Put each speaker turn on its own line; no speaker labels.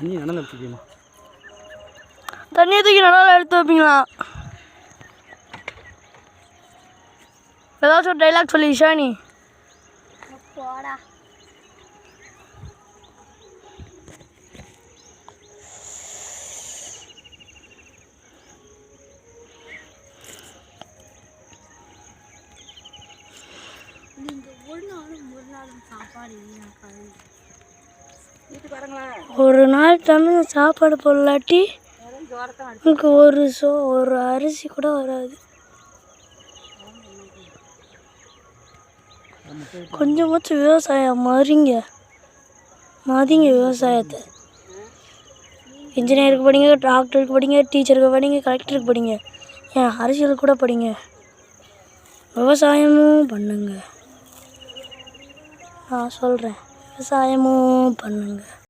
தண்ணி நடந்து எடுத்துக்கீமா?
தண்ணியை தூக்கி நல்லா எடுத்து வைப்பீங்களா? ஏதாச்சும் ஒரு டைலாக் சொல்லி ஷானி.
போடா.
ஒரு நாள் தமிழ் சாப்பாடு போடலாட்டி எனக்கு ஒரு அரிசி கூட வராது. கொஞ்சமாச்சும் விவசாயம் மதிங்க விவசாயத்தை. இன்ஜினியருக்கு படிங்க, டாக்டருக்கு படிங்க, டீச்சருக்கு படிங்க, கலெக்டருக்கு படிங்க, ஏன் அரசியல் கூட படிங்க. விவசாயமும் பண்ணுங்க. நான் சொல்கிறேன், விவசாயமும் பண்ணுங்க.